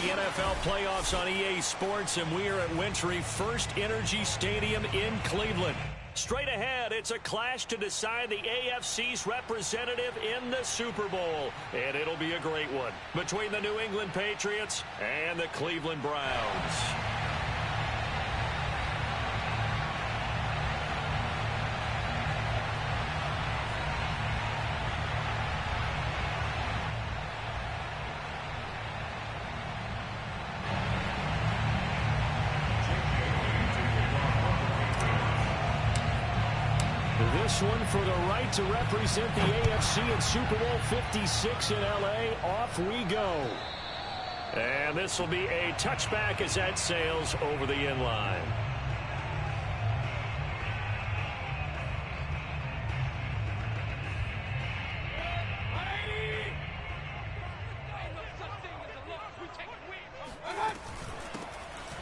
the NFL playoffs on EA Sports, and we are at Wintry First Energy Stadium in Cleveland. Straight ahead, it's a clash to decide the AFC's representative in the Super Bowl, and it'll be a great one between the New England Patriots and the Cleveland Browns. This one for the right to represent the AFC in Super Bowl 56 in L.A. Off we go. And this will be a touchback as that sails over the end line.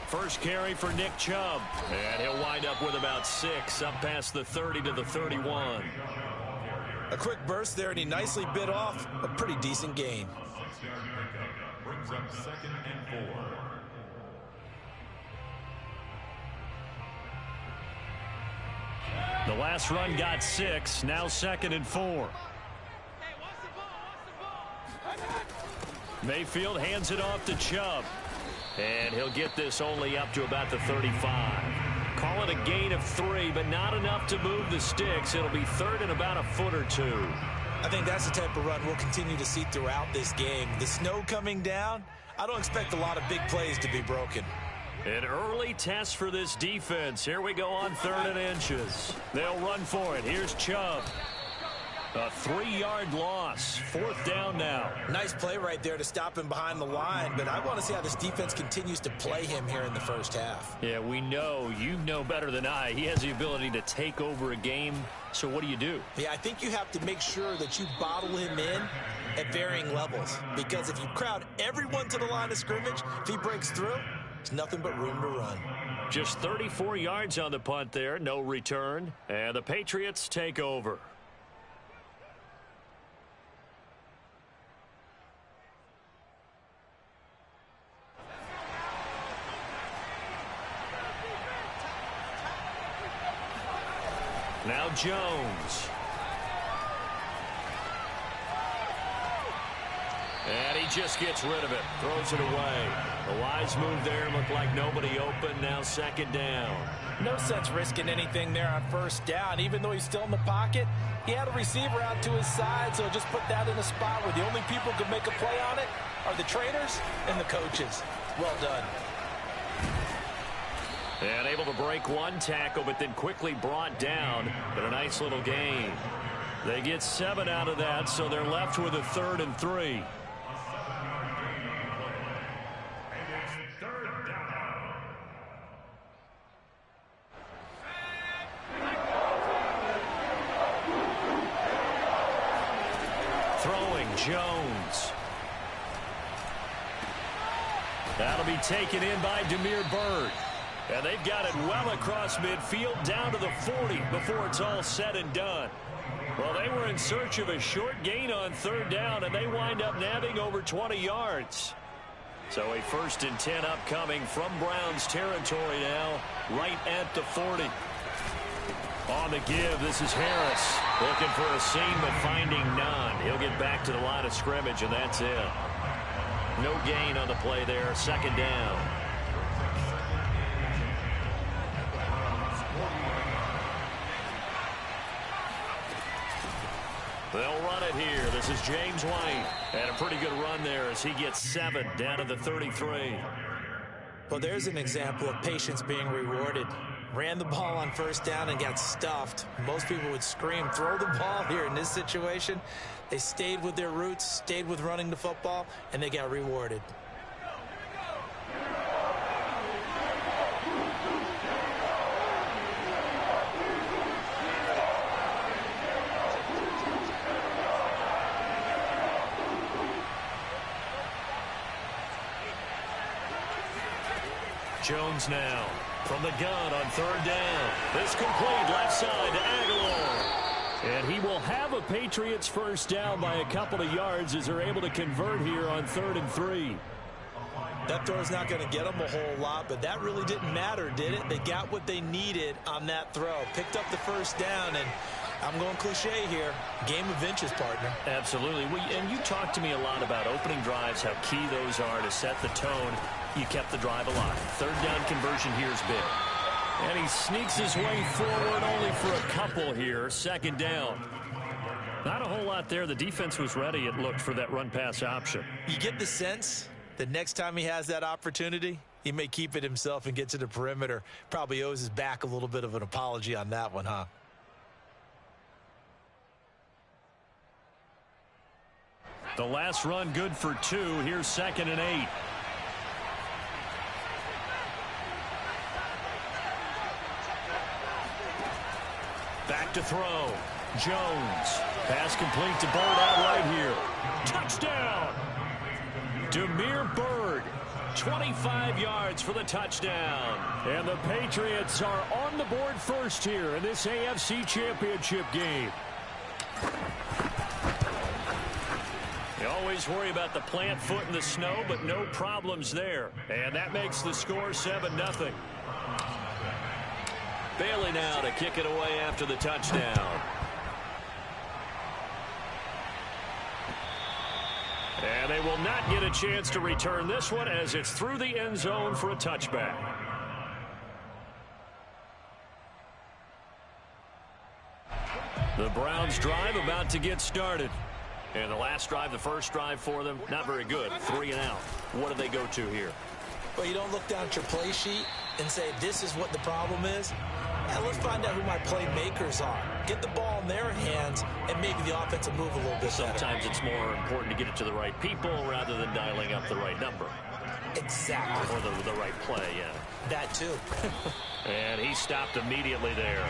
First carry for Nick Chubb, and he'll wind up with about 6, up past the 30 to the 31. A quick burst there, and he nicely bit off a pretty decent gain. Brings up 2nd and 4. The last run got 6, now 2nd and 4. Mayfield hands it off to Chubb. And he'll get this only up to about the 35. Call it a gain of 3, but not enough to move the sticks. It'll be 3rd and about a foot or 2. I think that's the type of run we'll continue to see throughout this game. The snow coming down, I don't expect a lot of big plays to be broken. An early test for this defense. Here we go on 3rd and inches. They'll run for it. Here's Chubb. A 3-yard loss. 4th down now. Nice play right there to stop him behind the line, but I want to see how this defense continues to play him here in the first half. Yeah, we know. You know better than I. He has the ability to take over a game. So what do? Yeah, I think you have to make sure that you bottle him in at varying levels, because if you crowd everyone to the line of scrimmage, if he breaks through, there's nothing but room to run. Just 34 yards on the punt there. No return. And the Patriots take over. Now Jones. And he just gets rid of it. Throws it away. A wise move there. Looked like nobody open. Now 2nd down. No sense risking anything there on 1st down. Even though he's still in the pocket, he had a receiver out to his side, so just put that in a spot where the only people who can make a play on it are the trainers and the coaches. Well done. And able to break one tackle, but then quickly brought down. But a nice little gain. They get 7 out of that, so they're left with a 3rd and 3. Throwing Jones. That'll be taken in by Damiere Byrd. And they've got it well across midfield down to the 40 before it's all said and done. Well, they were in search of a short gain on 3rd down, and they wind up nabbing over 20 yards. So a 1st and 10 upcoming from Browns territory now, right at the 40. On the give, this is Harris. Looking for a seam, but finding none. He'll get back to the line of scrimmage, and that's it. No gain on the play there. 2nd down. They'll run it here. This is James White. And a pretty good run there as he gets 7 down to the 33. Well, there's an example of patience being rewarded. Ran the ball on 1st down and got stuffed. Most people would scream, throw the ball here. In this situation, they stayed with their roots, stayed with running the football, and they got rewarded. Jones now from the gun on 3rd down. This complete left side to Aguilar. And he will have a Patriots 1st down by a couple of yards as they're able to convert here on 3rd and 3. That throw's not going to get them a whole lot, but that really didn't matter, did it? They got what they needed on that throw. Picked up the first down, and I'm going cliche here. Game of inches, partner. Absolutely. And you talked to me a lot about opening drives, how key those are to set the tone. You kept the drive alive. Third down conversion here is big. And he sneaks his way forward only for a couple here. Second down. Not a whole lot there. The defense was ready, it looked, for that run-pass option. You get the sense that next time he has that opportunity, he may keep it himself and get to the perimeter. Probably owes his back a little bit of an apology on that one, huh? The last run good for 2. Here's 2nd and 8. Back to throw. Jones. Pass complete to Bird out right here. Touchdown! Demir Bird. 25 yards for the touchdown. And the Patriots are on the board first here in this AFC Championship game. You always worry about the plant foot in the snow, but no problems there. And that makes the score 7-0. Bailey now to kick it away after the touchdown. And they will not get a chance to return this one as it's through the end zone for a touchback. The Browns drive about to get started. And the last drive, the first drive for them, not very good. 3 and out. What do they go to here? Well, you don't look down at your play sheet and say, this is what the problem is. Yeah, let's find out who my playmakers are. Get the ball in their hands and maybe the offense will move a little bit better. Sometimes it's more important to get it to the right people rather than dialing up the right number. Exactly. Or the right play, yeah. That too. And he stopped immediately there.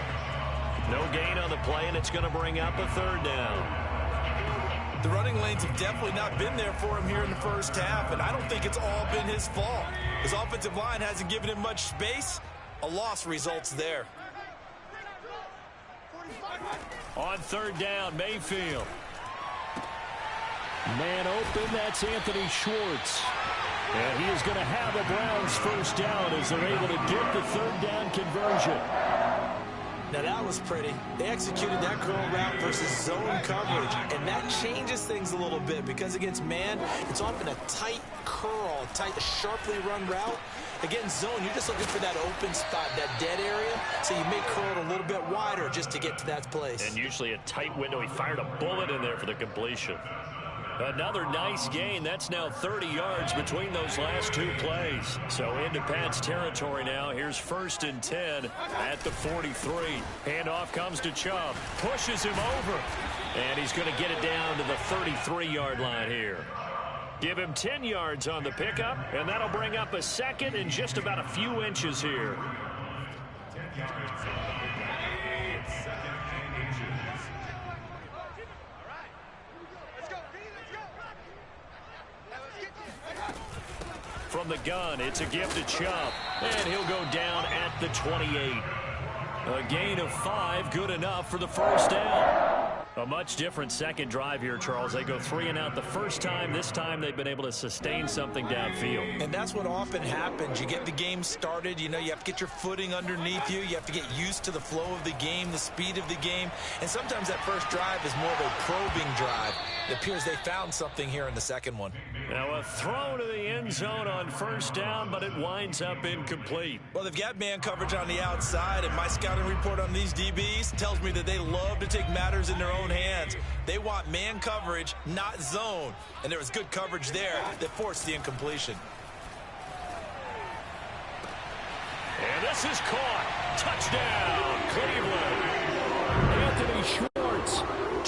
No gain on the play, and it's going to bring up a 3rd down. The running lanes have definitely not been there for him here in the first half, and I don't think it's all been his fault. His offensive line hasn't given him much space. A loss results there. On 3rd down, Mayfield. Man open, that's Anthony Schwartz. And he is going to have a Browns first down as they're able to get the 3rd down conversion. Now that was pretty. They executed that curl route versus zone coverage, and that changes things a little bit because against man, it's often a tight curl, tight, sharply run route. Against zone, you're just looking for that open spot, that dead area, so you may curl it a little bit wider just to get to that place. And usually a tight window. He fired a bullet in there for the completion. Another nice gain. That's now 30 yards between those last 2 plays. So into Pat's territory now. Here's 1st and 10 at the 43. Handoff comes to Chubb. Pushes him over. And he's going to get it down to the 33-yard line here. Give him 10 yards on the pickup, and that'll bring up a 2nd and just about a few inches here. 10 yards on the pickup. 2nd and inches. From the gun, it's a gift to Chubb, and he'll go down at the 28. A gain of 5, good enough for the first down. A much different second drive here, Charles. They go 3 and out the first time. This time they've been able to sustain something downfield. And that's what often happens. You get the game started. You know, you have to get your footing underneath you. You have to get used to the flow of the game, the speed of the game. And sometimes that first drive is more of a probing drive. It appears they found something here in the second one. Now a throw to the end zone on first down, but it winds up incomplete. Well, they've got man coverage on the outside, and my scouting report on these DBs tells me that they love to take matters in their own hands. They want man coverage, not zone. And there was good coverage there that forced the incompletion. And this is caught. Touchdown, Cleveland. Anthony Schwartz,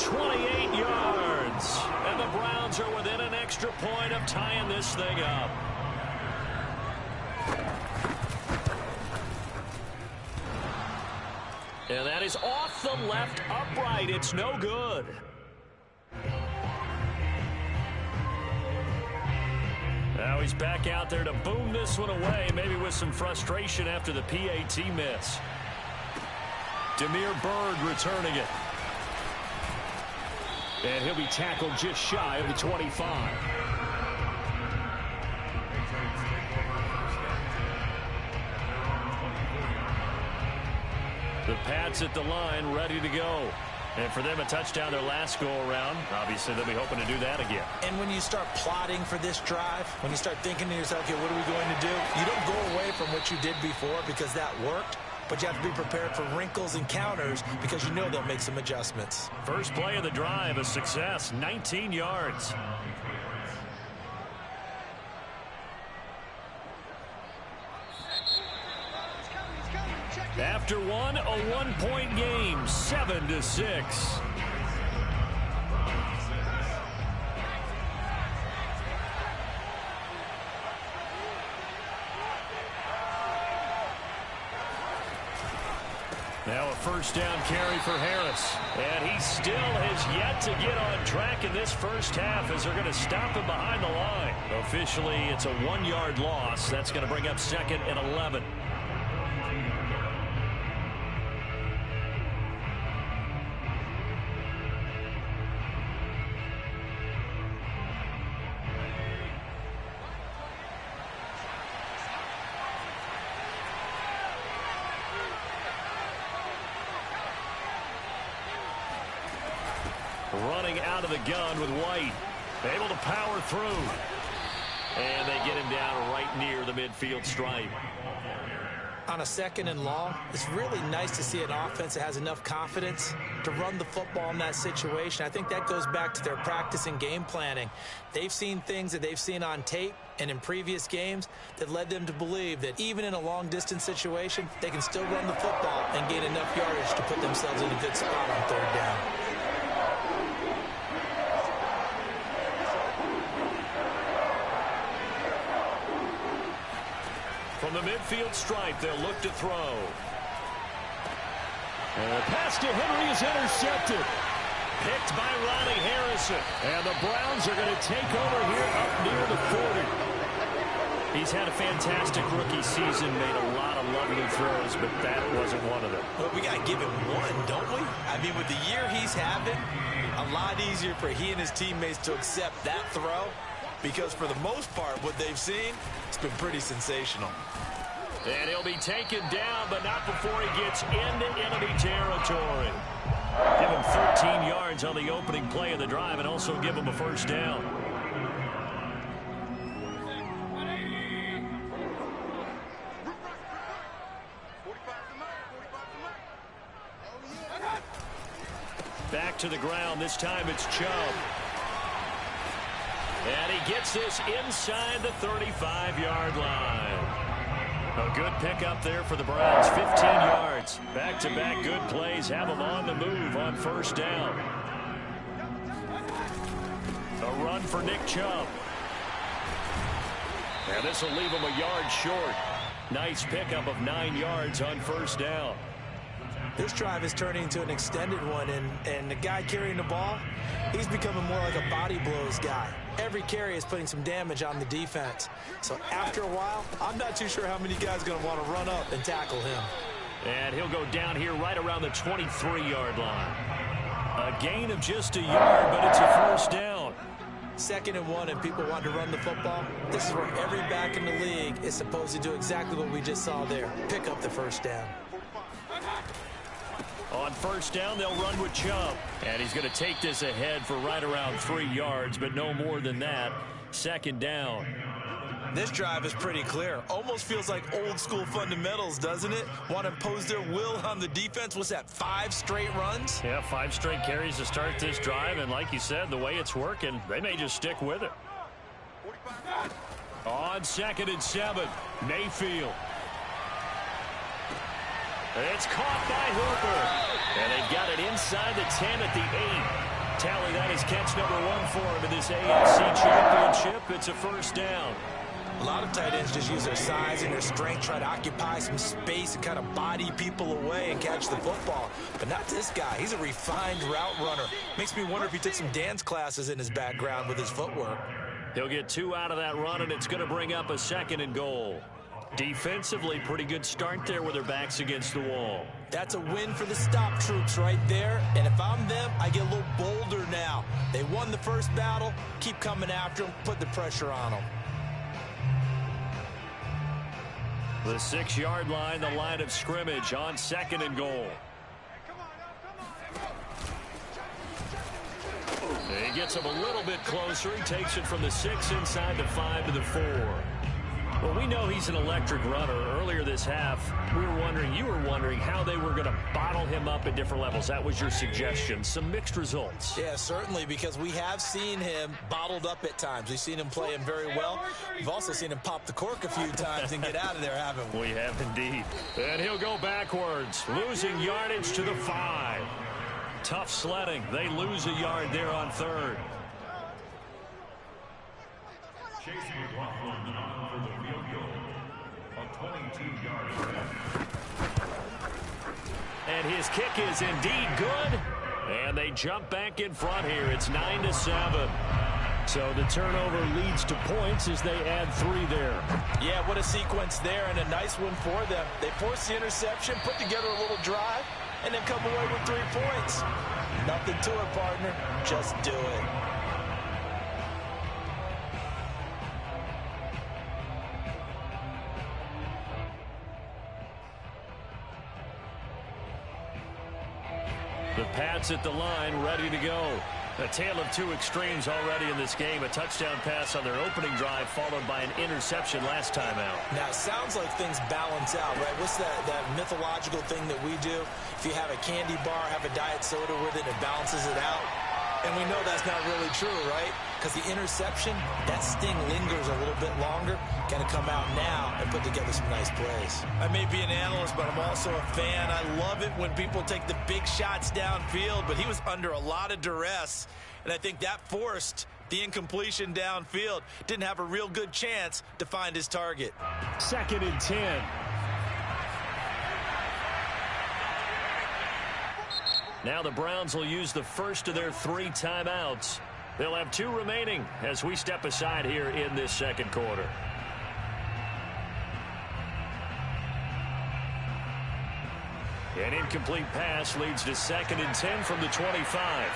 28 yards. And the Browns are within an extra point of tying this thing up. And that is off the left upright. It's no good. Now he's back out there to boom this one away, maybe with some frustration after the PAT miss. Demir Bird returning it. And he'll be tackled just shy of the 25. The Pats at the line, ready to go. And for them, a touchdown their last go-around. Obviously, they'll be hoping to do that again. And when you start plotting for this drive, when you start thinking to yourself, okay, what are we going to do? You don't go away from what you did before because that worked, but you have to be prepared for wrinkles and counters because you know they'll make some adjustments. First play of the drive, a success, 19 yards. After one, a one-point game, 7-6. Now a first down carry for Harris. And he still has yet to get on track in this first half as they're going to stop him behind the line. Officially, it's a 1-yard loss. That's going to bring up 2nd and 11. Running out of the gun with White. Able to power through. And they get him down right near the midfield stripe. On a 2nd and long, it's really nice to see an offense that has enough confidence to run the football in that situation. I think that goes back to their practice and game planning. They've seen things that they've seen on tape and in previous games that led them to believe that even in a long-distance situation, they can still run the football and gain enough yardage to put themselves in a good spot on 3rd down. From the midfield stripe, they'll look to throw. And the pass to Henry is intercepted. Picked by Ronnie Harrison. And the Browns are going to take over here up near the 40. He's had a fantastic rookie season, made a lot of lovely throws, but that wasn't one of them. Well, we got to give him one, don't we? I mean, with the year he's having, a lot easier for he and his teammates to accept that throw. Because for the most part, what they've seen, it's been pretty sensational. And he'll be taken down, but not before he gets into enemy territory. Give him 13 yards on the opening play of the drive and also give him a first down. Back to the ground. This time it's Chubb. And he gets this inside the 35-yard line. A good pickup there for the Browns. 15 yards. Back-to-back good plays have them on the move on first down. A run for Nick Chubb. And this will leave him a yard short. Nice pickup of 9 yards on first down. This drive is turning into an extended one, and the guy carrying the ball, he's becoming more like a body blows guy. Every carry is putting some damage on the defense. So after a while, I'm not too sure how many guys are going to want to run up and tackle him. And he'll go down here right around the 23-yard line. A gain of just a yard, but it's a first down. 2nd and 1, and people want to run the football. This is where every back in the league is supposed to do exactly what we just saw there. Pick up the first down. On first down, they'll run with Chubb. And he's going to take this ahead for right around 3 yards, but no more than that. 2nd down. This drive is pretty clear. Almost feels like old school fundamentals, doesn't it? Want to impose their will on the defense. What's that, 5 straight runs? Yeah, 5 straight carries to start this drive. And like you said, the way it's working, they may just stick with it. On 2nd and 7, Mayfield. It's caught by Hooper. And they've got it inside the 10 at the 8. Tally, that is catch number 1 for him in this AFC championship. It's a first down. A lot of tight ends just use their size and their strength, try to occupy some space and kind of body people away and catch the football. But not this guy. He's a refined route runner. Makes me wonder if he took some dance classes in his background with his footwork. He'll get 2 out of that run, and it's going to bring up a 2nd and goal. Defensively, pretty good start there with their backs against the wall. That's a win for the stop troops right there. And if I'm them, I get a little bolder now. They won the first battle. Keep coming after them. Put the pressure on them. The 6-yard line, the line of scrimmage on 2nd and goal. He gets him a little bit closer. He takes it from the 6 inside the 5 to the 4. Well, we know he's an electric runner. Earlier this half, you were wondering how they were going to bottle him up at different levels. That was your suggestion. Some mixed results. Yeah, certainly, because we have seen him bottled up at times. We've seen him play him very well. We've also seen him pop the cork a few times and get out of there, haven't we? We have indeed. And he'll go backwards, losing yardage to the 5. Tough sledding. They lose a yard there on 3rd. Chase McLaughlin for the field goal. A 22-yard And his kick is indeed good. And they jump back in front here. It's 9-7. So the turnover leads to points as they add 3 there. Yeah, what a sequence there, and a nice one for them. They force the interception, put together a little drive, and then come away with 3 points. Nothing to it, partner. Just do it. The Pats at the line, ready to go. A tale of 2 extremes already in this game. A touchdown pass on their opening drive, followed by an interception last time out. Now, it sounds like things balance out, right? What's that mythological thing that we do? If you have a candy bar, have a diet soda with it, it balances it out. And we know that's not really true, right? Because the interception, that sting lingers a little bit longer. Got to come out now and put together some nice plays. I may be an analyst, but I'm also a fan. I love it when people take the big shots downfield, but he was under a lot of duress, and I think that forced the incompletion downfield. Didn't have a real good chance to find his target. 2nd and 10. Now the Browns will use the first of their 3 timeouts. They'll have 2 remaining as we step aside here in this 2nd quarter. An incomplete pass leads to 2nd and 10 from the 25.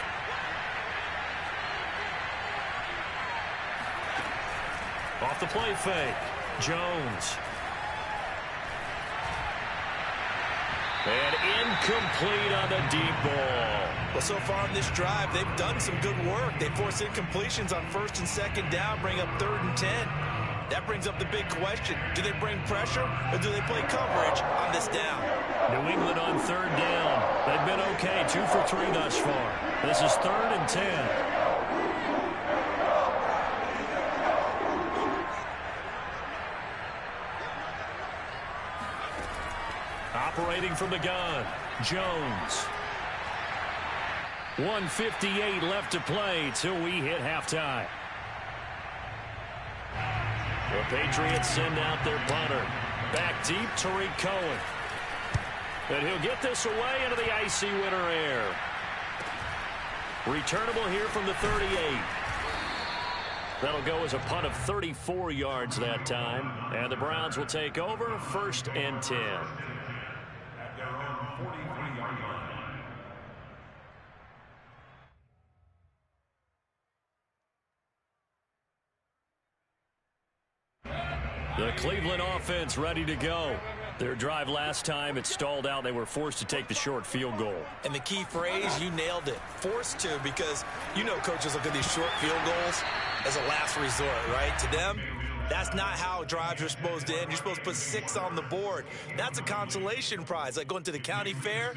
Off the play fake, Jones. And incomplete on the deep ball. Well, so far on this drive, they've done some good work. They force incompletions on 1st and 2nd down, bring up 3rd and 10. That brings up the big question. Do they bring pressure or do they play coverage on this down? New England on 3rd down. They've been okay, 2 for 3 thus far. This is 3rd and 10. Operating from the gun, Jones. 1:58 left to play till we hit halftime. The Patriots send out their punter. Back deep, Tariq Cohen. And he'll get this away into the icy winter air. Returnable here from the 38. That'll go as a punt of 34 yards that time. And the Browns will take over, 1st and 10. at their own 43-yard line. The Cleveland offense ready to go. Their drive last time, it stalled out. They were forced to take the short field goal. And the key phrase, you nailed it. Forced to, because you know coaches look at these short field goals as a last resort, right? To them, that's not how drives are supposed to end. You're supposed to put 6 on the board. That's a consolation prize. Like going to the county fair,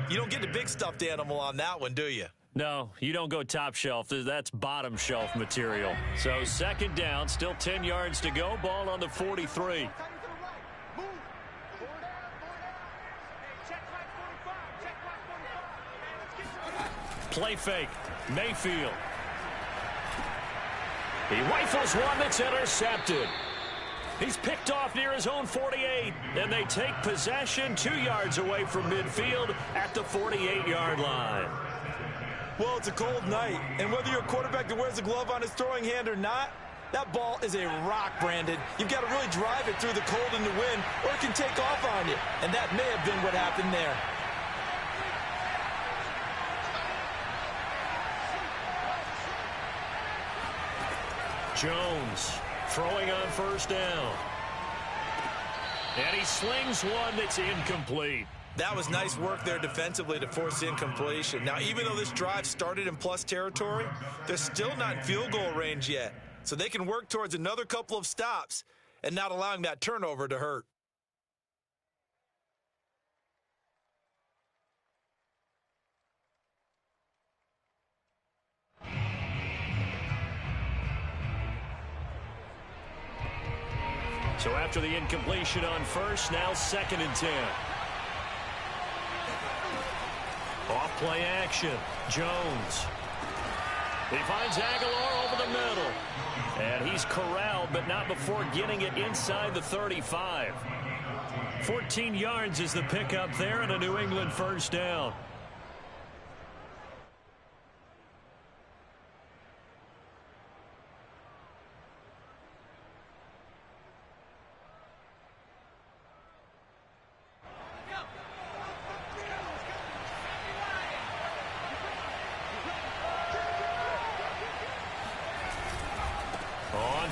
you don't get the big stuffed animal on that one, do you? No, you don't go top shelf. That's bottom shelf material. So 2nd down, still 10 yards to go. Ball on the 43. Play fake. Mayfield. He rifles one that's intercepted. He's picked off near his own 48, and they take possession 2 yards away from midfield at the 48-yard line. Well, it's a cold night, and whether you're a quarterback that wears a glove on his throwing hand or not, that ball is a rock, Brandon. You've got to really drive it through the cold and the wind, or it can take off on you, and that may have been what happened there. Jones throwing on 1st down. And he slings one that's incomplete. That was nice work there defensively to force the incompletion. Now, even though this drive started in plus territory, they're still not in field goal range yet. So they can work towards another couple of stops and not allowing that turnover to hurt. So after the incompletion on first, now 2nd and 10. Off play action. Jones. He finds Aguilar over the middle. And he's corralled, but not before getting it inside the 35. 14 yards is the pickup there and a New England first down.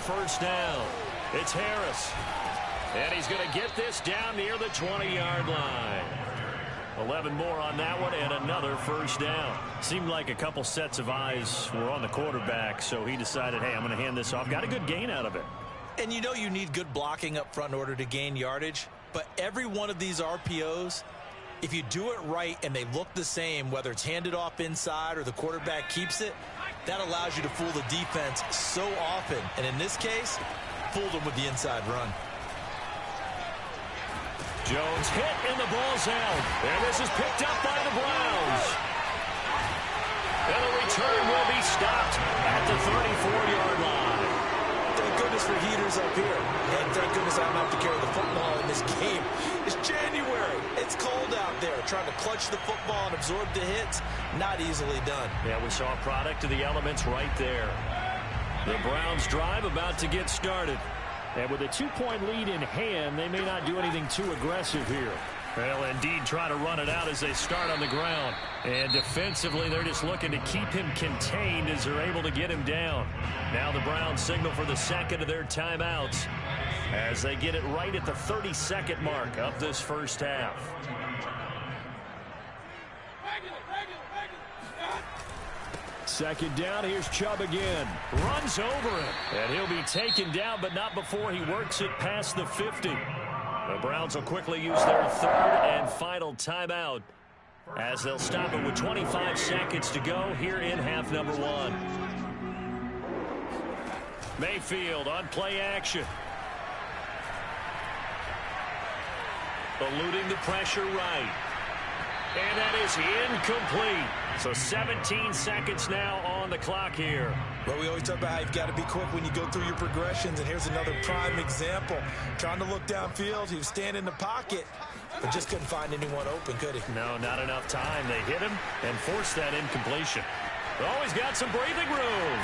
First down. It's Harris. And he's going to get this down near the 20-yard line. 11 more on that one and another first down. Seemed like a couple sets of eyes were on the quarterback, so he decided, hey, I'm going to hand this off. Got a good gain out of it. And you know you need good blocking up front in order to gain yardage, but every one of these RPOs, if you do it right and they look the same, whether it's handed off inside or the quarterback keeps it, that allows you to fool the defense so often. And in this case, fooled them with the inside run. Jones hit and the ball's out. And this is picked up by the Browns. And the return will be stopped at the 34-yard line. Thank goodness for heaters up here. And thank goodness I don't have to carry the football in this game. It's January. It's cold out there. Trying to clutch the football and absorb the hits, not easily done. Yeah, we saw a product of the elements right there. The Browns drive about to get started. And with a 2-point lead in hand, they may not do anything too aggressive here. Well, indeed, try to run it out as they start on the ground. And defensively, they're just looking to keep him contained as they're able to get him down. Now the Browns signal for the second of their timeouts as they get it right at the 32nd mark of this first half. Second down, here's Chubb again. Runs over him. And he'll be taken down, but not before he works it past the 50. The Browns will quickly use their third and final timeout as they'll stop it with 25 seconds to go here in half number 1. Mayfield on play action. Eluding the pressure right. And that is incomplete. So 17 seconds now on the clock here. Well, we always talk about how you've got to be quick when you go through your progressions, and here's another prime example. Trying to look downfield, he was standing in the pocket, but just couldn't find anyone open, could he? No, not enough time. They hit him and forced that incompletion. Oh, he's got some breathing room.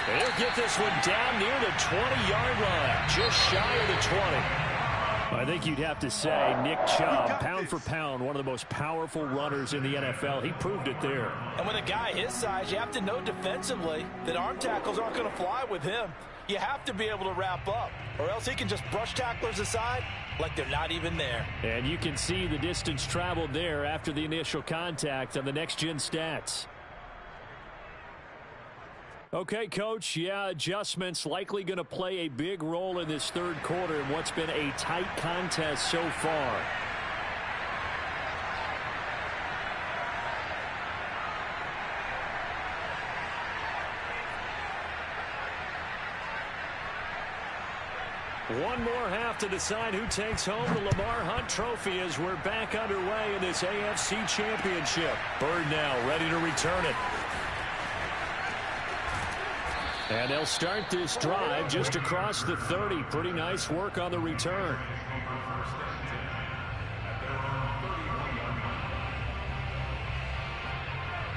They'll get this one down near the 20-yard line, just shy of the 20. I think you'd have to say Nick Chubb, pound for pound, one of the most powerful runners in the NFL. He proved it there. And with a guy his size, you have to know defensively that arm tackles aren't going to fly with him. You have to be able to wrap up, or else he can just brush tacklers aside like they're not even there. And you can see the distance traveled there after the initial contact on the next-gen stats. Okay, Coach, yeah, adjustments likely going to play a big role in this third quarter in what's been a tight contest so far. One more half to decide who takes home the Lamar Hunt Trophy as we're back underway in this AFC Championship. Bird now ready to return it. And they'll start this drive just across the 30. Pretty nice work on the return.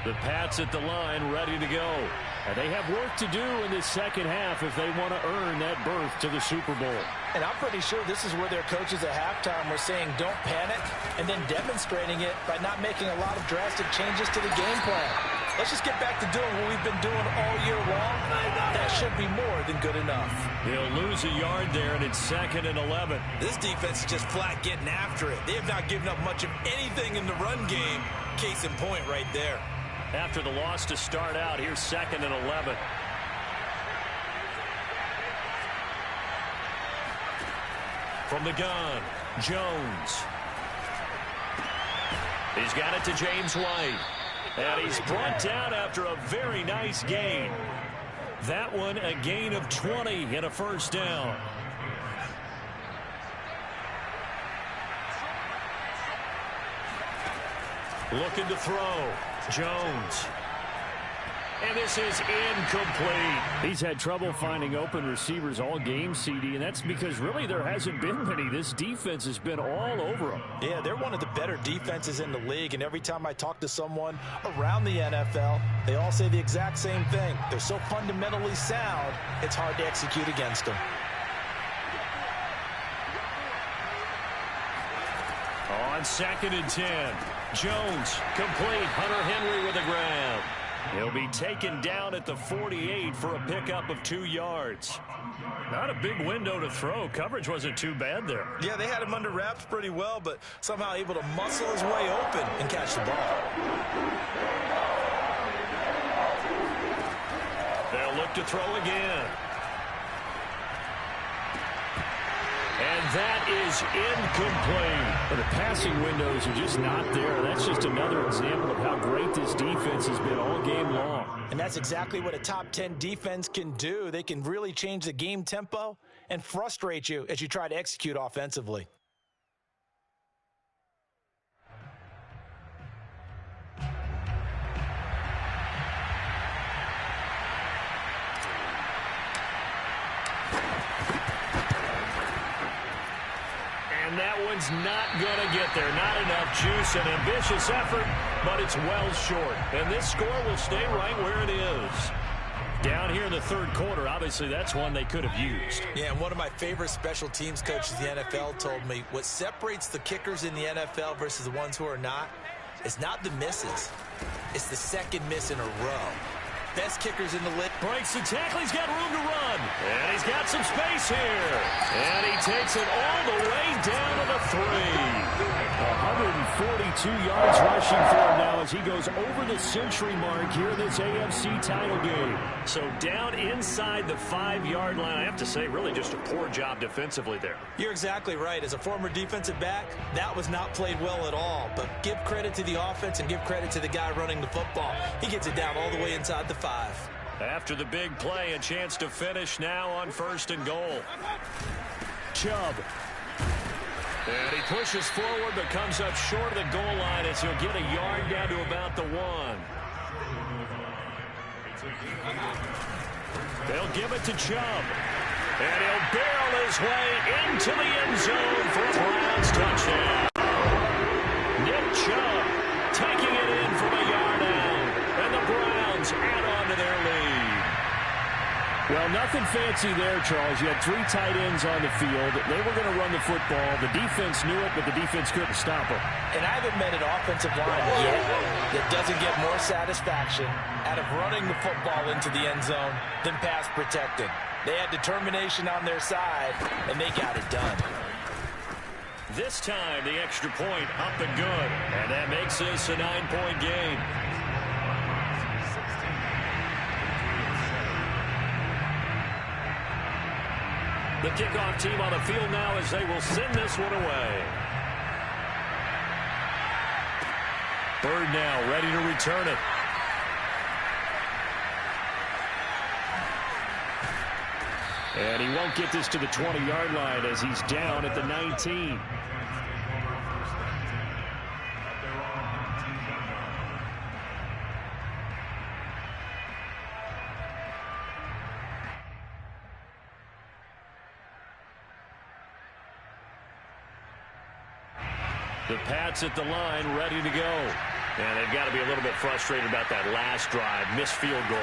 The Pats at the line ready to go. And they have work to do in this second half if they want to earn that berth to the Super Bowl. And I'm pretty sure this is where their coaches at halftime were saying don't panic, and then demonstrating it by not making a lot of drastic changes to the game plan. Let's just get back to doing what we've been doing all year long, that should be more than good enough. He'll lose a yard there, and it's 2nd and 11. This defense is just flat getting after it. They have not given up much of anything in the run game. Case in point right there. After the loss to start out, here's 2nd and 11. From the gun, Jones. He's got it to James White. And he's brought down after a very nice gain. That one a gain of 20 and a first down. Looking to throw. Jones. And this is incomplete. He's had trouble finding open receivers all game, CD, and that's because really there hasn't been many. This defense has been all over them. Yeah, they're one of the better defenses in the league, and every time I talk to someone around the NFL, they all say the exact same thing. They're so fundamentally sound, it's hard to execute against them. On 2nd and 10, Jones complete. Hunter Henry with a grab. He'll be taken down at the 48 for a pickup of 2 yards. Not a big window to throw. Coverage wasn't too bad there. Yeah, they had him under wraps pretty well, but somehow able to muscle his way open and catch the ball. They'll look to throw again. And that is incomplete. But the passing windows are just not there. That's just another example of how great this defense has been all game long. And that's exactly what a top 10 defense can do. They can really change the game tempo and frustrate you as you try to execute offensively. And that one's not going to get there. Not enough juice. An ambitious effort, but it's well short. And this score will stay right where it is. Down here in the 3rd quarter, obviously that's one they could have used. Yeah, and one of my favorite special teams coaches in the NFL told me what separates the kickers in the NFL versus the ones who are not is not the misses. It's the second miss in a row. Best kickers in the league. Breaks the tackle. He's got room to run. And he's got some space here. And he takes it all the way down to the 3. 142 yards rushing for him now as he goes over the century mark here in this AFC title game. So down inside the 5-yard line. I have to say, really just a poor job defensively there. You're exactly right. As a former defensive back, that was not played well at all. But give credit to the offense and give credit to the guy running the football. He gets it down all the way inside the 5. After the big play, a chance to finish now on 1st and goal. Chubb. And he pushes forward but comes up short of the goal line as he'll get a yard down to about the 1. They'll give it to Chubb. And he'll barrel his way into the end zone for a Browns touchdown. Nick Chubb taking it in from a yard out. And the Browns add on to their lead. Well, nothing fancy there, Charles. You had 3 tight ends on the field. They were going to run the football. The defense knew it, but the defense couldn't stop them. And I haven't met an offensive line yet that doesn't get more satisfaction out of running the football into the end zone than pass protecting. They had determination on their side, and they got it done. This time, the extra point up and good. And that makes this a 9-point game. The kickoff team on the field now as they will send this one away. Bird now ready to return it. And he won't get this to the 20-yard line as he's down at the 19. The Pats at the line, ready to go. And they've got to be a little bit frustrated about that last drive, missed field goal.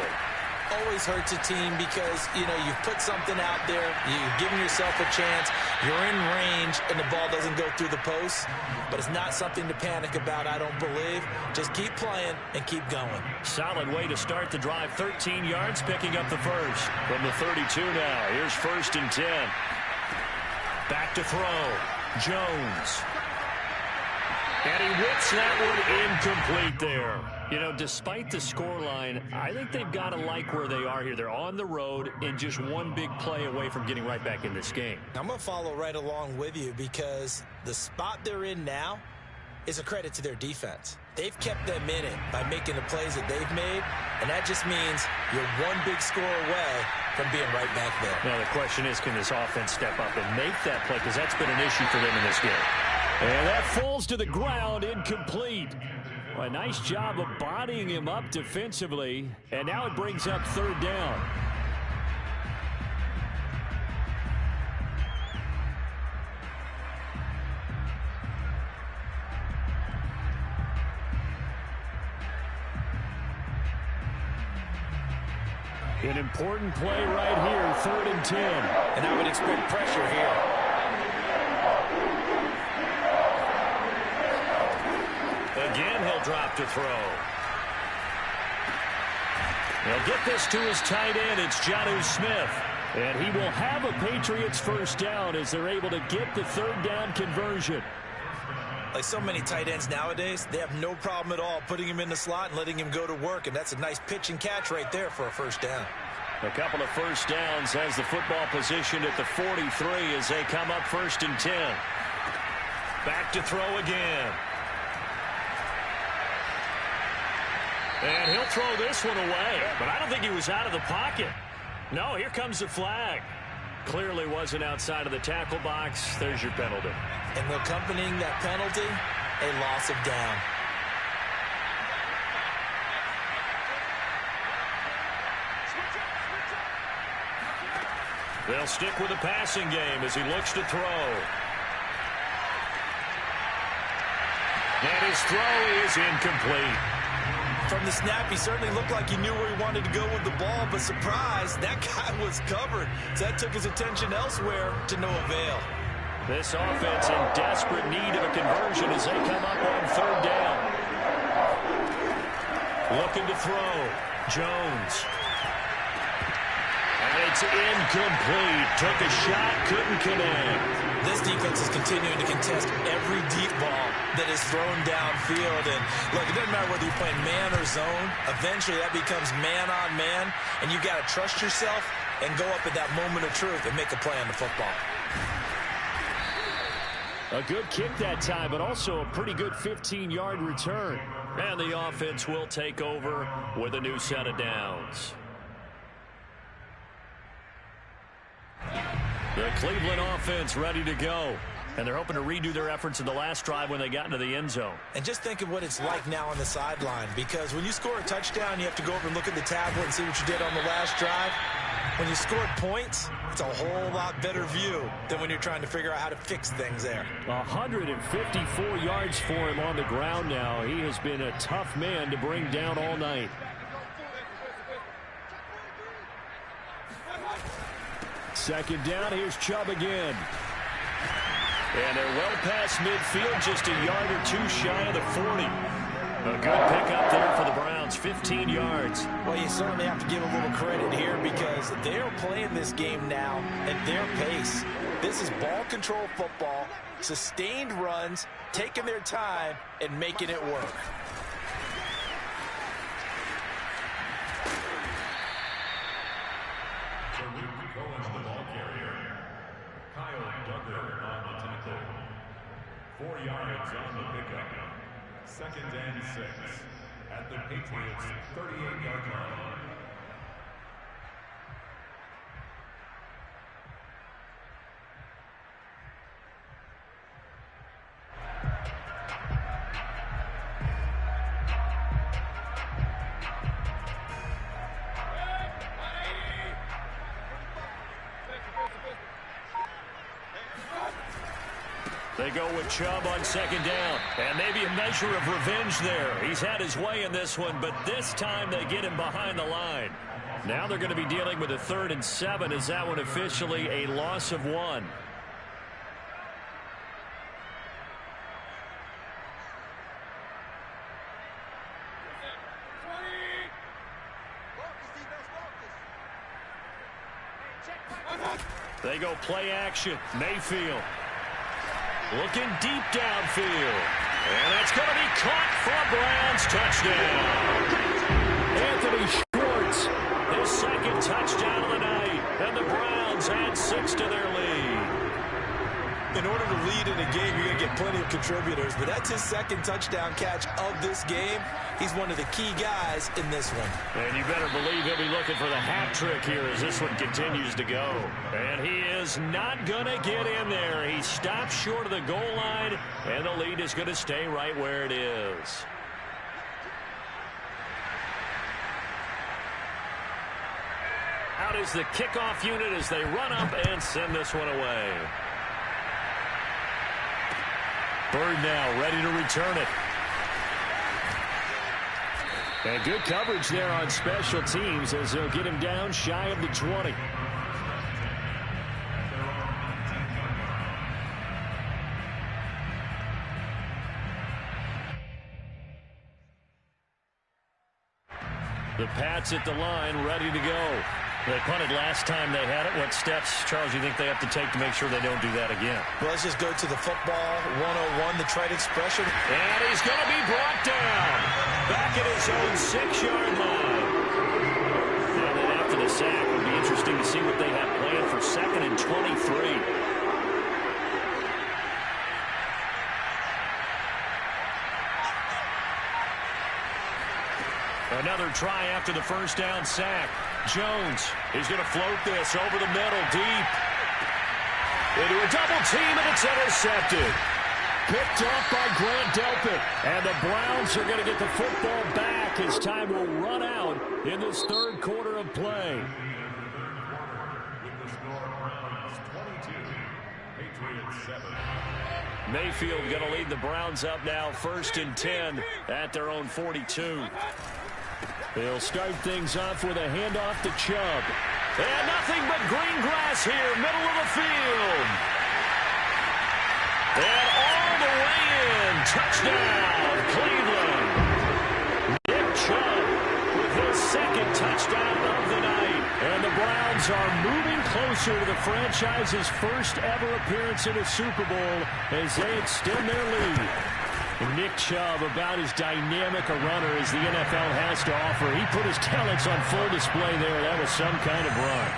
always hurts a team because, you know, you've put something out there, you've given yourself a chance, you're in range, and the ball doesn't go through the post. But it's not something to panic about, I don't believe. Just keep playing and keep going. Solid way to start the drive. 13 yards, picking up the first. From the 32 now, here's 1st and 10. Back to throw. Jones. And he whips that one incomplete there. You know, despite the scoreline, I think they've got to like where they are here. They're on the road and just one big play away from getting right back in this game. I'm going to follow right along with you because the spot they're in now is a credit to their defense. They've kept them in it by making the plays that they've made, and that just means you're one big score away from being right back there. Now, the question is, can this offense step up and make that play? Because that's been an issue for them in this game. And that falls to the ground, incomplete. A nice job of bodying him up defensively, and now it brings up 3rd down. An important play right here, 3rd and 10. And I would expect pressure here. Again, he'll drop to throw. He'll get this to his tight end. It's Jonnu Smith. And he will have a Patriots 1st down as they're able to get the 3rd down conversion. Like so many tight ends nowadays, they have no problem at all putting him in the slot and letting him go to work. And that's a nice pitch and catch right there for a 1st down. A couple of 1st downs as the football positioned at the 43 as they come up 1st and 10. Back to throw again. And he'll throw this one away, but I don't think he was out of the pocket. No, here comes the flag. Clearly wasn't outside of the tackle box. There's your penalty. And accompanying that penalty, a loss of down. They'll stick with the passing game as he looks to throw. And his throw is incomplete. From the snap, he certainly looked like he knew where he wanted to go with the ball, but surprise, that guy was covered. So that took his attention elsewhere to no avail. This offense in desperate need of a conversion as they come up on 3rd down. Looking to throw. Jones. And it's incomplete. Took a shot, couldn't connect. This defense is continuing to contest every deep ball that is thrown downfield. And look, it doesn't matter whether you're playing man or zone. Eventually, that becomes man on man. And you've got to trust yourself and go up at that moment of truth and make a play on the football. A good kick that time, but also a pretty good 15-yard return. And the offense will take over with a new set of downs. The Cleveland offense ready to go. And they're hoping to redo their efforts in the last drive when they got into the end zone. And just think of what it's like now on the sideline. Because when you score a touchdown, you have to go over and look at the tablet and see what you did on the last drive. When you scored points, it's a whole lot better view than when you're trying to figure out how to fix things there. 154 yards for him on the ground now. He has been a tough man to bring down all night. Second down, here's Chubb again. And they're well past midfield, just a yard or two shy of the 40. A good pickup there for the Browns, 15 yards. Well, you certainly have to give a little credit here because they're playing this game now at their pace. This is ball control football, sustained runs, taking their time, and making it work. The ball carrier, Kyle Duggar on the tackle. 4 yards on the pickup. 2nd and 6 at the Patriots' 38-yard line. They go with Chubb on 2nd down. And maybe a measure of revenge there. He's had his way in this one, but this time they get him behind the line. Now they're going to be dealing with a 3rd and 7. Is that one officially a loss of 1? They go play action. Mayfield looking deep downfield. And that's going to be caught for a Browns touchdown. Anthony Schwartz, his 2nd touchdown of the night. And the Browns add 6 to their lead. In order to lead in a game, you're going to get plenty of contributors, but that's his 2nd touchdown catch of this game. He's one of the key guys in this one. And you better believe he'll be looking for the hat trick here as this one continues to go. And he is not going to get in there. He stops short of the goal line, and the lead is going to stay right where it is. Out is the kickoff unit as they run up and send this one away. Bird now ready to return it. And good coverage there on special teams as they'll get him down shy of the 20. The Pats at the line ready to go. They punted last time they had it. What steps, Charles, you think they have to take to make sure they don't do that again? Well, let's just go to the football 101, the trite expression. And he's going to be brought down back at his own 6-yard line. And then after the sack, it would be interesting to see what they have planned for 2nd and 23. Another try after the 1st down sack. Jones is going to float this over the middle deep. Into a double team, and it's intercepted. Picked off by Grant Delpit. And the Browns are going to get the football back as time will run out in this 3rd quarter of play. Mayfield going to lead the Browns up now 1st and 10 at their own 42. They'll start things off with a handoff to Chubb. And nothing but green grass here, middle of the field. And all the way in. Touchdown, Cleveland. Nick Chubb with his 2nd touchdown of the night. And the Browns are moving closer to the franchise's 1st ever appearance in a Super Bowl as they extend their lead. Nick Chubb, about as dynamic a runner as the NFL has to offer. He put his talents on full display there. That was some kind of run.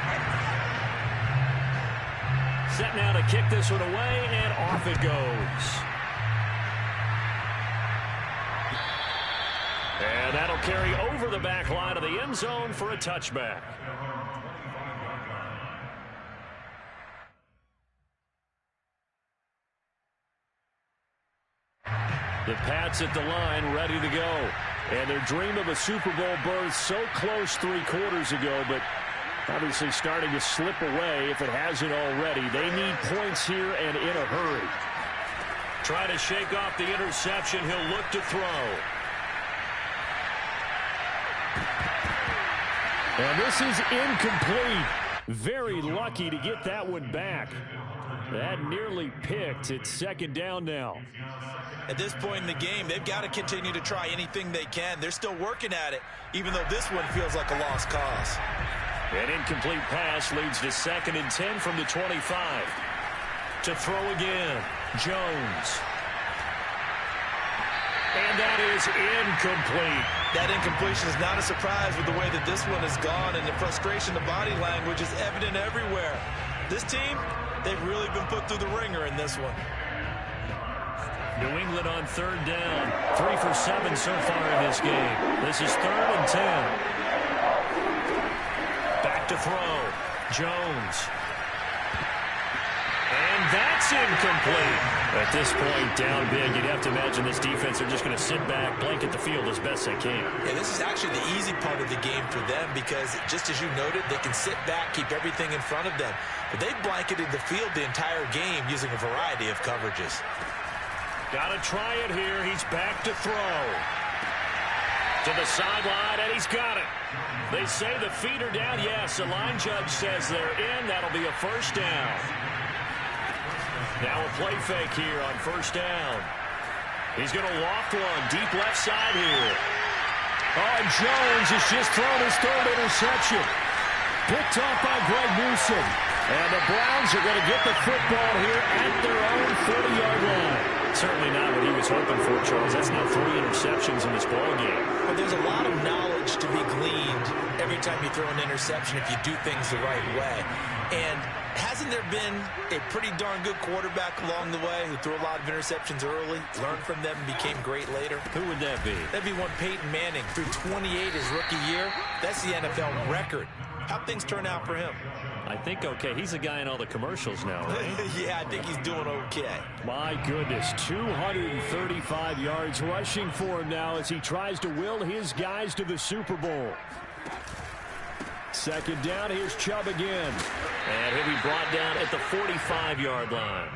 Set now to kick this one away, and off it goes. And that'll carry over the back line of the end zone for a touchback. The Pats at the line ready to go. And their dream of a Super Bowl berth so close 3 quarters ago, but obviously starting to slip away if it hasn't already. They need points here and in a hurry. Try to shake off the interception. He'll look to throw. And this is incomplete. Very lucky to get that one back. That nearly picked. It's 2nd down now. At this point in the game, they've got to continue to try anything they can. They're still working at it, even though this one feels like a lost cause. An incomplete pass leads to 2nd and 10 from the 25. To throw again, Jones. And that is incomplete. That incompletion is not a surprise with the way that this one has gone, and the frustration, the body language is evident everywhere. This team, they've really been put through the ringer in this one. New England on 3rd down. 3 for 7 so far in this game. This is 3rd and 10. Back to throw. Jones. And that's incomplete. At this point, down big, you'd have to imagine this defense are just going to sit back, blanket the field as best they can. Yeah, this is actually the easy part of the game for them because, just as you noted, they can sit back, keep everything in front of them. But they've blanketed the field the entire game using a variety of coverages. Got to try it here. He's back to throw. To the sideline, and he's got it. They say the feet are down. Yes, the line judge says they're in. That'll be a first down. Now a play fake here on first down. He's going to loft one deep left side here. Oh, and Jones has just thrown his third interception. Picked off by Greg Newsome. And the Browns are going to get the football here at their own 40-yard line. Certainly not what he was hoping for, Charles. That's now 3 interceptions in this ball game. But there's a lot of knowledge to be gleaned every time you throw an interception if you do things the right way. And hasn't there been a pretty darn good quarterback along the way who threw a lot of interceptions early, learned from them, and became great later? Who would that be? That'd be one Peyton Manning. Threw 28 his rookie year. That's the NFL record. How'd things turn out for him? I think okay. He's the guy in all the commercials now, right? Yeah, I think he's doing okay. My goodness, 235 yards rushing for him now as he tries to will his guys to the Super Bowl. Second down, here's Chubb again. And he'll be brought down at the 45-yard line.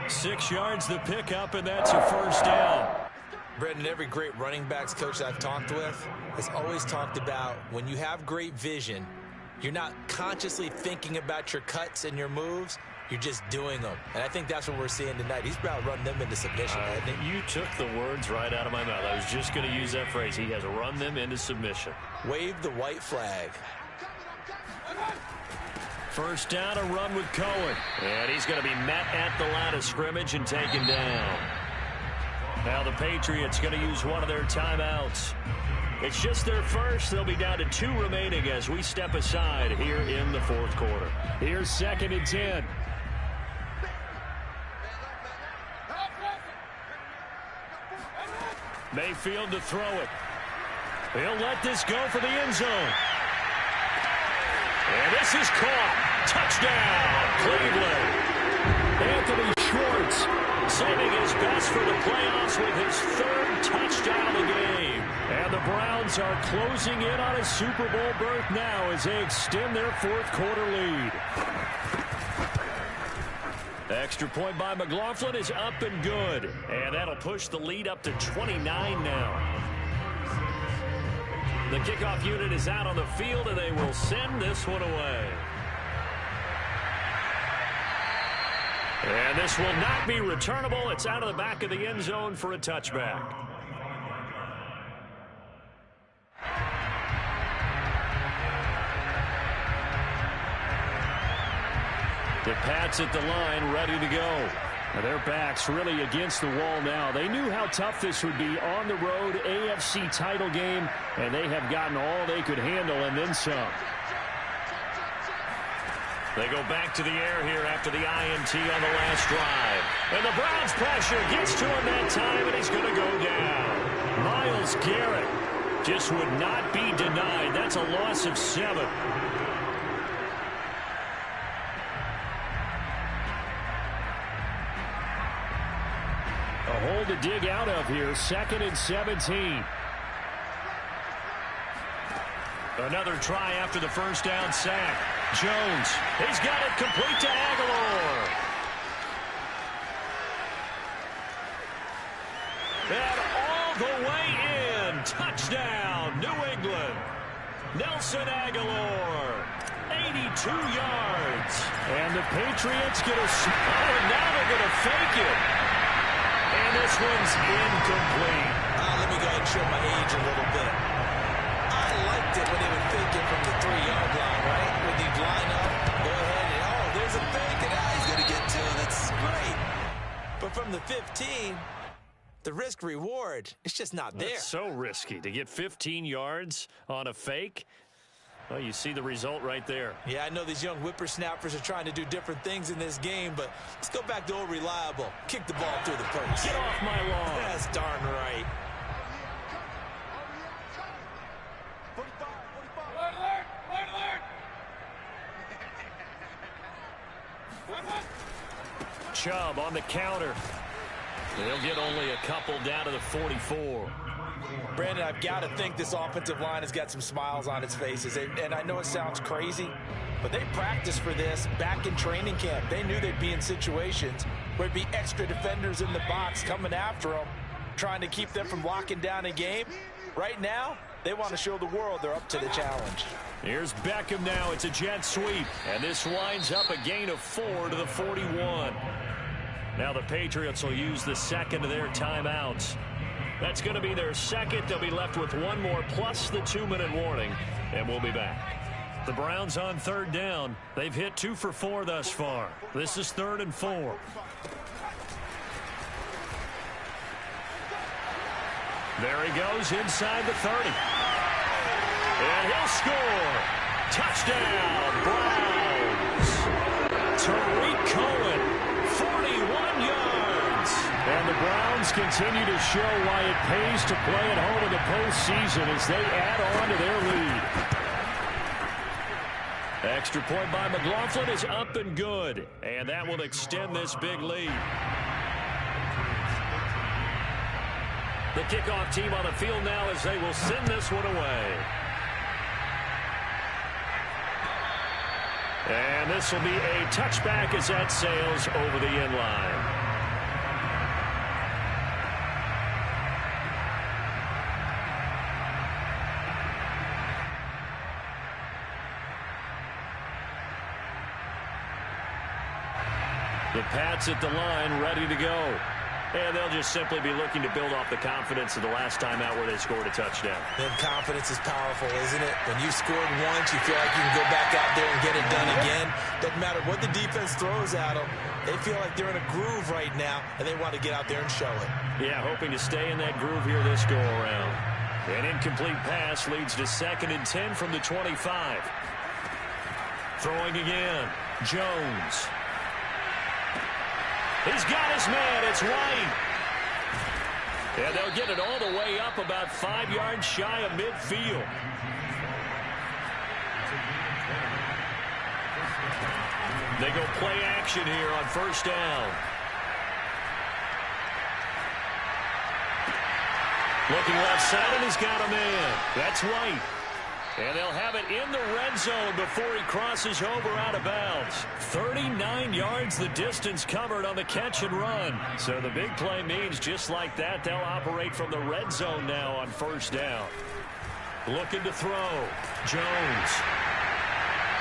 6 yards the pickup, and that's a first down. Brendan, every great running backs coach I've talked with has always talked about when you have great vision, you're not consciously thinking about your cuts and your moves. You're just doing them. And I think that's what we're seeing tonight. He's about to run them into submission, hasn't he? You took the words right out of my mouth. I was just going to use that phrase. He has run them into submission. Wave the white flag. First down, a run with Cohen. And he's going to be met at the line of scrimmage and taken down. Now the Patriots going to use one of their timeouts. It's just their first. They'll be down to 2 remaining as we step aside here in the fourth quarter. Here's 2nd and 10. Mayfield to throw it. He'll let this go for the end zone. And this is caught. Touchdown, Cleveland. Anthony Schwartz saving his best for the playoffs with his 3rd touchdown of the game. And the Browns are closing in on a Super Bowl berth now as they extend their 4th quarter lead. Extra point by McLaughlin is up and good. And that'll push the lead up to 29 now. The kickoff unit is out on the field, and they will send this one away. And this will not be returnable. It's out of the back of the end zone for a touchback. The Pats at the line, ready to go. And their backs really against the wall now. They knew how tough this would be on the road, AFC title game, and they have gotten all they could handle and then some. They go back to the air here after the INT on the last drive. And the Browns pressure gets to him that time, and he's going to go down. Myles Garrett just would not be denied. That's a loss of 7. A hole to dig out of here. 2nd and 17. Another try after the first down sack. Jones, he's got it complete to Aguilar. And all the way in. Touchdown, New England. Nelson Aguilar, 82 yards. And the Patriots get a... Oh, and now they're going to fake it. And this one's incomplete. Let me go ahead and show my age a little bit. I liked it when they would fake it from the 3-yard line, right? When you'd line up, go ahead and, oh, there's a fake, and he's going to get 2. That's great. But from the 15, the risk-reward, it's just not there. That's so risky to get 15 yards on a fake. Well, you see the result right there. Yeah, I know these young whippersnappers are trying to do different things in this game, but let's go back to old reliable. Kick the ball through the post. Get off my lawn. That's darn right. Chubb on the counter. They'll get only a couple down to the 44. Brandon, I've got to think this offensive line has got some smiles on its faces. And I know it sounds crazy, but they practiced for this back in training camp. They knew they'd be in situations where there'd be extra defenders in the box coming after them, trying to keep them from locking down a game. Right now, they want to show the world they're up to the challenge. Here's Beckham now. It's a jet sweep. And this winds up a gain of 4 to the 41. Now the Patriots will use the second of their timeouts. That's going to be their second. They'll be left with one more plus the 2-minute warning. And we'll be back. The Browns on third down. They've hit 2 for 4 thus far. This is 3rd and 4. There he goes inside the 30. And he'll score. Touchdown, Browns. Tariq Cohen, 41 yards. And the Browns continue to show why it pays to play at home in the postseason as they add on to their lead. Extra point by McLaughlin is up and good. And that will extend this big lead. The kickoff team on the field now as they will send this one away. And this will be a touchback as that sails over the end line. The Pats at the line ready to go. And they'll just simply be looking to build off the confidence of the last time out where they scored a touchdown. Then confidence is powerful, isn't it? When you scored once, you feel like you can go back out there and get it done again. Doesn't matter what the defense throws at them. They feel like they're in a groove right now, and they want to get out there and show it. Yeah, hoping to stay in that groove here this go-around. An incomplete pass leads to 2nd and 10 from the 25. Throwing again. Jones. He's got his man. It's White. And they'll get it all the way up about 5 yards shy of midfield. They go play action here on first down. Looking left side, and he's got a man. That's White. And they'll have it in the red zone before he crosses over out of bounds. 39 yards the distance covered on the catch and run. So the big play means just like that, they'll operate from the red zone now on first down. Looking to throw. Jones.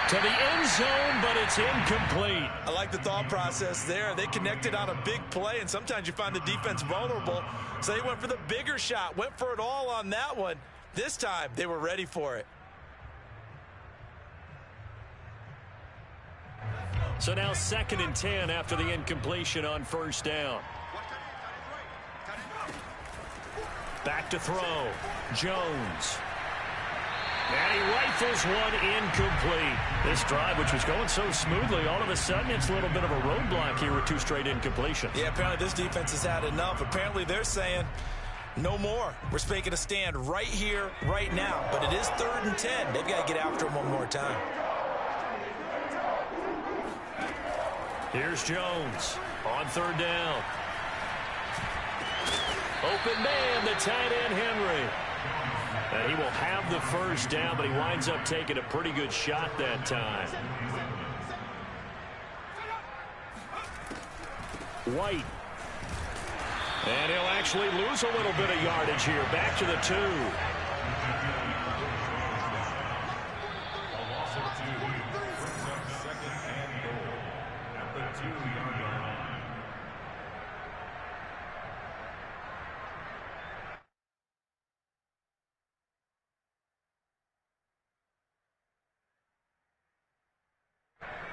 To the end zone, but it's incomplete. I like the thought process there. They connected on a big play, and sometimes you find the defense vulnerable. So they went for the bigger shot, went for it all on that one. This time, they were ready for it. So now 2nd and 10 after the incompletion on first down. Back to throw. Jones. And he rifles one incomplete. This drive, which was going so smoothly, all of a sudden it's a little bit of a roadblock here with 2 straight incompletions. Yeah, apparently this defense has had enough. Apparently they're saying no more. We're making a stand right here, right now. But it is 3rd and 10. They've got to get after him one more time. Here's Jones on 3rd down. Open man, the tight end, Henry. And he will have the first down, but he winds up taking a pretty good shot that time. White. And he'll actually lose a little bit of yardage here. Back to the 2.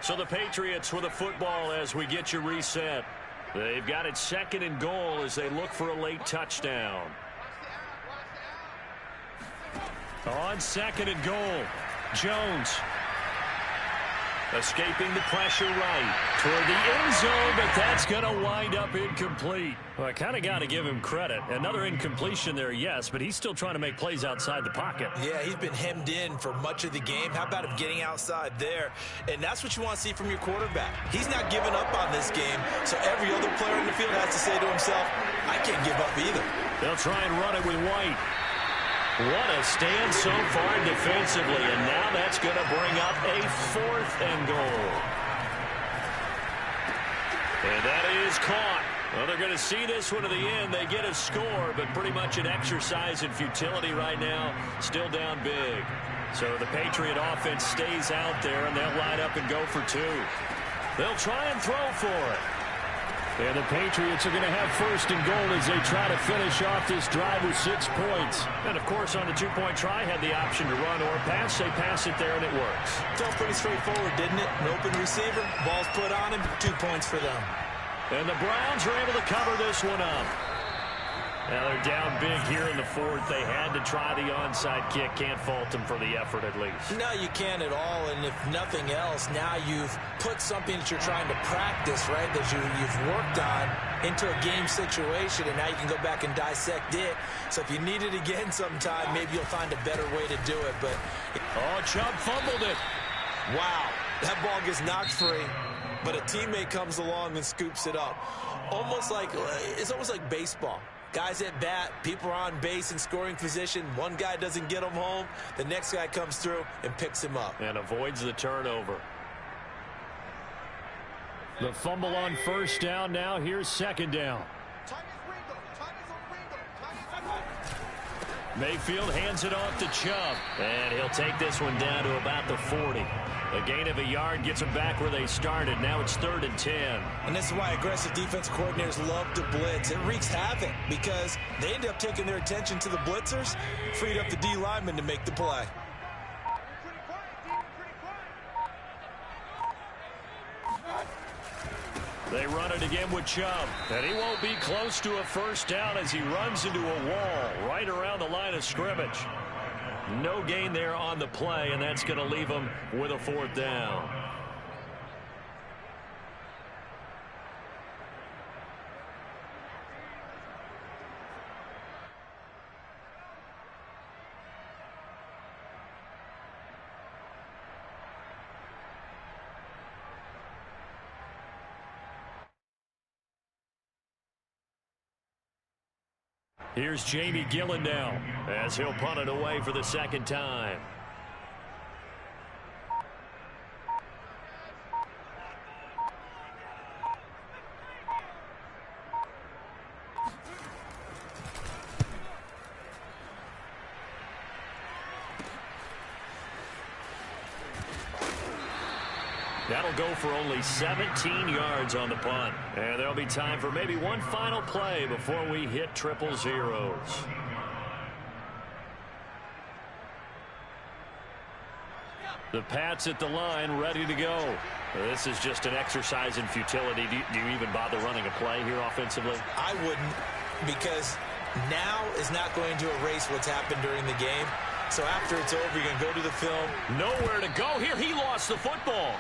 So the Patriots with a football as we get you reset. They've got it 2nd and goal as they look for a late touchdown. On 2nd and goal, Jones escaping the pressure right toward the end zone, but that's going to wind up incomplete. Well, I kind of got to give him credit. Another incompletion there, yes, but he's still trying to make plays outside the pocket. Yeah, he's been hemmed in for much of the game. How about him getting outside there? And that's what you want to see from your quarterback. He's not giving up on this game, so every other player in the field has to say to himself, I can't give up either. They'll try and run it with White. What a stand so far defensively, and now that's going to bring up a 4th and goal. And that is caught. Well, they're going to see this one to the end. They get a score, but pretty much an exercise in futility right now. Still down big. So the Patriot offense stays out there, and they'll line up and go for two. They'll try and throw for it. And the Patriots are going to have first and goal as they try to finish off this drive with 6 points. And, of course, on the two-point try, had the option to run or pass. They pass it there, and it works. Felt pretty straightforward, didn't it? An open receiver, ball's put on him, 2 points for them. And the Browns are able to cover this one up. Now they're down big here in the fourth. They had to try the onside kick. Can't fault them for the effort at least. No, you can't at all. And if nothing else, now you've put something that you're trying to practice, right, that you've worked on into a game situation, and now you can go back and dissect it. So if you need it again sometime, maybe you'll find a better way to do it. But Chubb fumbled it. Wow, that ball gets knocked free, but a teammate comes along and scoops it up. It's almost like baseball. Guys at bat, people are on base in scoring position. One guy doesn't get him home. The next guy comes through and picks him up. And avoids the turnover. The fumble on first down. Now here's second down. Mayfield hands it off to Chubb. And he'll take this one down to about the 40. A gain of a yard gets them back where they started. Now it's 3rd and 10. And this is why aggressive defensive coordinators love to blitz. It wreaks havoc because they end up taking their attention to the blitzers, freed up the D lineman to make the play. They run it again with Chubb. And he won't be close to a first down as he runs into a wall right around the line of scrimmage. No gain there on the play, and that's going to leave him with a 4th down. Here's Jamie Gillen now as he'll punt it away for the second time. That'll go for only 17 yards on the punt. And there'll be time for maybe one final play before we hit triple zeros. The Pats at the line, ready to go. This is just an exercise in futility. Do you even bother running a play here offensively? I wouldn't, because now is not going to erase what's happened during the game. So after it's over, you're going to go to the film. Nowhere to go here. He lost the football.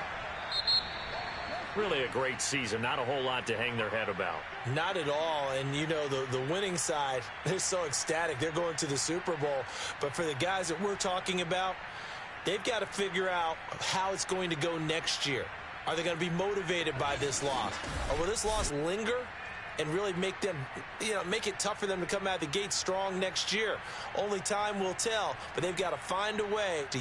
Really a great season. Not a whole lot to hang their head about. Not at all. And, you know, the winning side, they're so ecstatic. They're going to the Super Bowl. But for the guys that we're talking about, they've got to figure out how it's going to go next year. Are they going to be motivated by this loss? Or will this loss linger and really make them, make it tough for them to come out of the gate strong next year? Only time will tell. But they've got to find a way to